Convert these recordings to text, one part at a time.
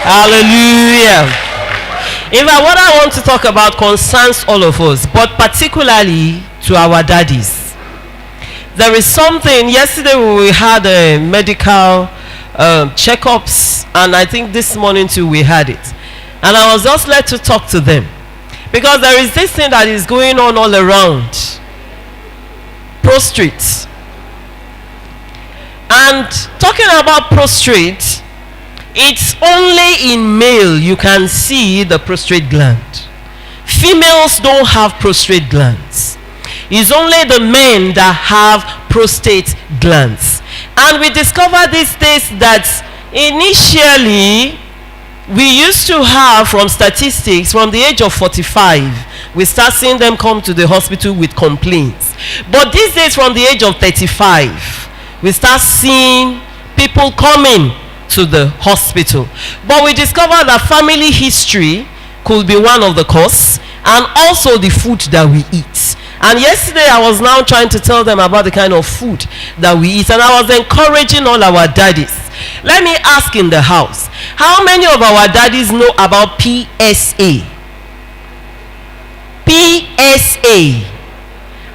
Hallelujah. In fact, what I want to talk about concerns all of us, but particularly to our daddies. There is something, yesterday we had a medical checkups, and I think this morning too we had it. And I was just led to talk to them. Because there is this thing that is going on all around. Prostate. And talking about prostate, it's only in male you can see the prostate gland. Females don't have prostate glands. It's only the men that have prostate glands. And we discovered these days that initially we used to have, from statistics, from the age of 45, we start seeing them come to the hospital with complaints. But these days, from the age of 35, we start seeing people coming to the hospital. But we discovered that family history could be one of the cause, and also the food that we eat. And yesterday I was now trying to tell them about the kind of food that we eat, and I was encouraging all our daddies. Let me ask in the house, how many of our daddies know about PSA? PSA.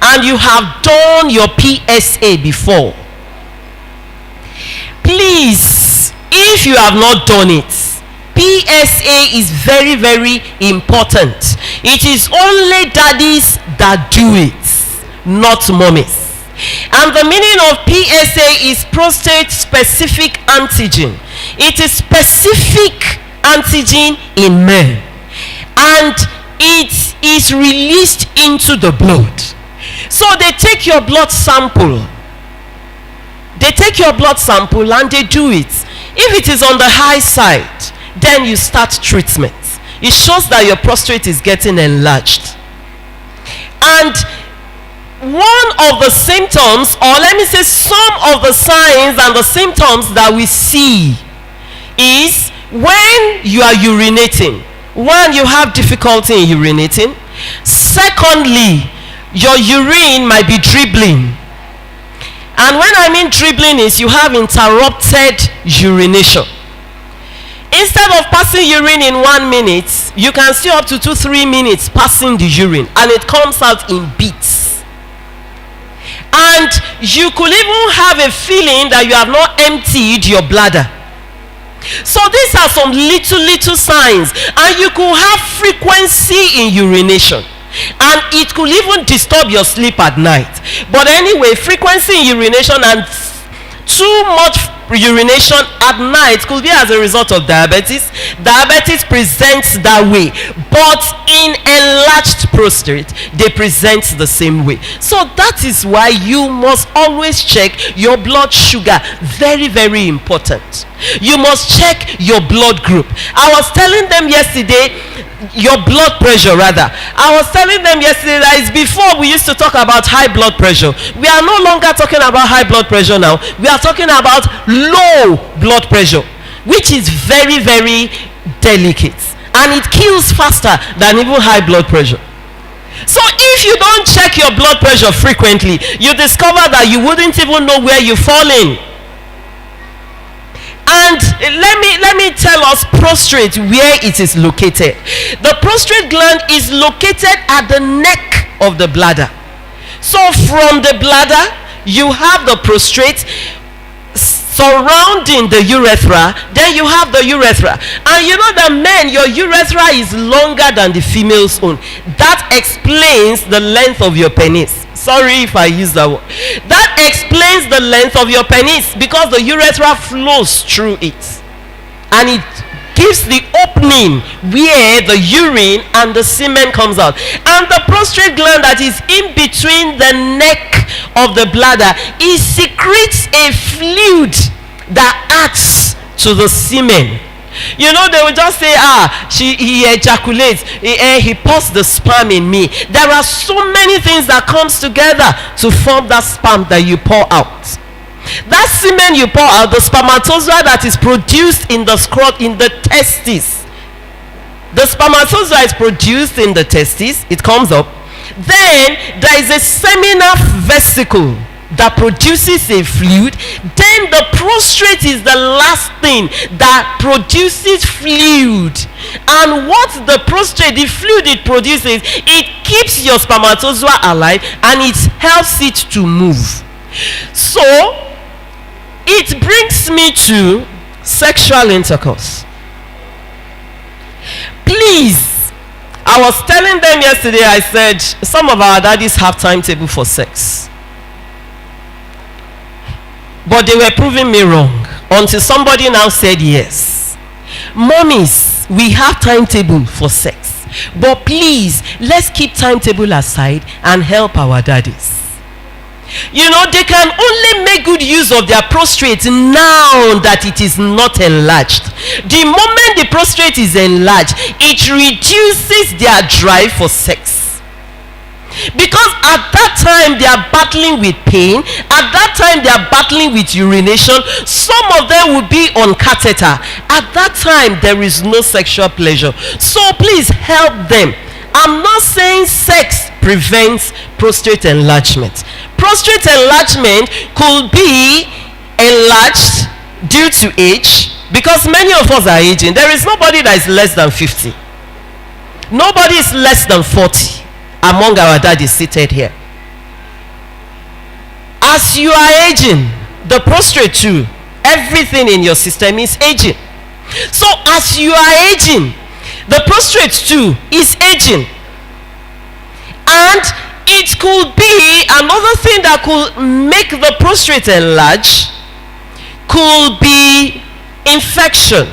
And you have done your PSA before. Please, if you have not done it, PSA is very, very important. It is only daddies that do it, not mummies. And the meaning of PSA is prostate specific antigen. It is specific antigen in men, and it is released into the blood. So they take your blood sample. They take your blood sample and they do it. If it is on the high side, then you start treatment. It shows that your prostate is getting enlarged. And one of the symptoms, or let me say some of the signs and the symptoms that we see, is when you are urinating. One, you have difficulty in urinating. Secondly, your urine might be dribbling. And when I mean dribbling is you have interrupted urination. Instead of passing urine in 1 minute, you can see up to 2-3 minutes passing the urine, and it comes out in beats. And you could even have a feeling that you have not emptied your bladder. So these are some little signs. And you could have frequency in urination, and it could even disturb your sleep at night. But anyway, frequency in urination and too much urination at night could be as a result of diabetes. Diabetes presents that way, but in enlarged prostate they present the same way. So that is why you must always check your blood sugar. Very, very important. You must check your blood group. I was telling them yesterday, your blood pressure rather. I was telling them yesterday that it's before we used to talk about high blood pressure. We are no longer talking about high blood pressure now. We are talking about low blood pressure, which is very, very delicate, and it kills faster than even high blood pressure. So if you don't check your blood pressure frequently, you discover that you wouldn't even know where you fall in. And let me tell us prostate, where it is located. The prostate gland is located at the neck of the bladder. So from the bladder, you have the prostate surrounding the urethra. Then you have the urethra. And you know that men, your urethra is longer than the female's own. That explains the length of your penis. Sorry if I use that word. That explains the length of your penis, because the urethra flows through it, and it gives the opening where the urine and the semen comes out. And the prostate gland that is in between the neck of the bladder, it secretes a fluid that adds to the semen. You know, they will just say, he ejaculates, he pours the sperm in me. There are so many things that comes together to form that sperm that you pour out. That semen you pour out, the spermatozoa that is produced in the testes. The spermatozoa is produced in the testes, it comes up. Then there is a seminal vesicle that produces a fluid, then the prostate is the last thing that produces fluid. And what the prostate, the fluid it produces, it keeps your spermatozoa alive and it helps it to move. So it brings me to sexual intercourse. Please, I was telling them yesterday, I said some of our daddies have timetable for sex, but they were proving me wrong until somebody now said yes. Mommies, we have timetable for sex, but please, let's keep timetable aside and help our daddies. You know, they can only make good use of their prostate now that it is not enlarged. The moment the prostate is enlarged, it reduces their drive for sex. Because at that time they are battling with pain, at that time they are battling with urination, some of them will be on catheter. At that time there is no sexual pleasure. So please help them. I'm not saying sex prevents prostate enlargement. Prostate enlargement could be enlarged due to age, because many of us are aging. There is nobody that is less than 50. Nobody is less than 40 among our daddies seated here. As you are aging, the prostate too, everything in your system is aging. So as you are aging, the prostate too is aging. And it could be another thing that could make the prostate enlarge, could be infection.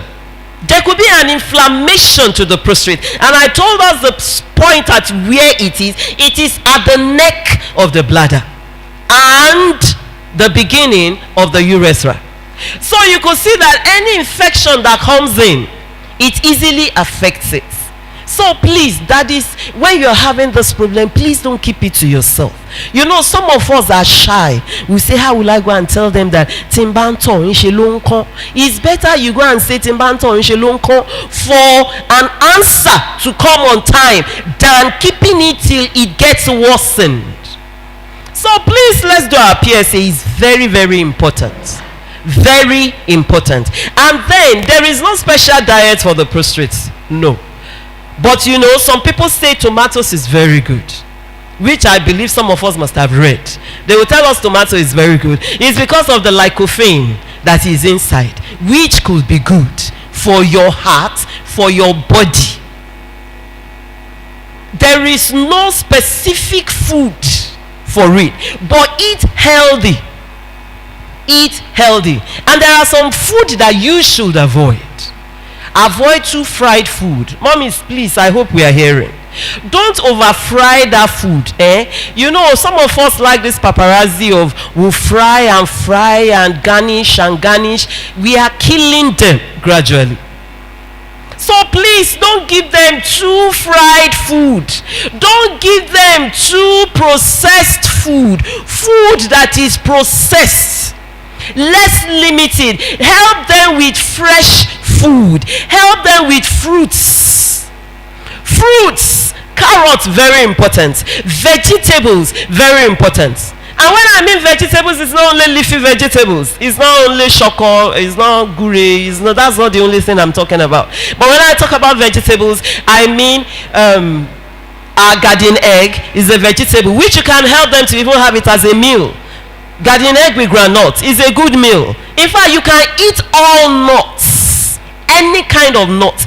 There could be an inflammation to the prostate. And I told us the point at where it is at the neck of the bladder and the beginning of the urethra. So you could see that any infection that comes in, it easily affects it. So please, daddies, when you're having this problem, please don't keep it to yourself. You know, some of us are shy. We say, how will I go and tell them that Timbanto Inshelonko? It's better you go and say Timbanto Inshelonko for an answer to come on time than keeping it till it gets worsened. So please, let's do our PSA. It's very, very important. Very important. And then there is no special diet for the prostate. No. But you know, some people say tomatoes is very good, which I believe some of us must have read. They will tell us tomato is very good. It's because of the lycopene that is inside, which could be good for your heart, for your body. There is no specific food for it, but eat healthy. Eat healthy. And there are some food that you should avoid. Avoid too fried food. Mommies, please, I hope we are hearing. Don't over fry that food. You know, some of us like this paparazzi of we'll fry and garnish and garnish. We are killing them gradually. So please, don't give them too fried food. Don't give them too processed food. Food that is processed. Less limited. Help them with fresh food. Help them with fruits. Carrots, very important. Vegetables, very important. And when I mean vegetables, it's not only leafy vegetables. It's not only shoko, it's not gure, that's not the only thing I'm talking about. But when I talk about vegetables, I mean our garden egg is a vegetable, which you can help them to even have it as a meal. Garden egg with granite is a good meal. In fact, you can eat all nuts, any kind of nuts.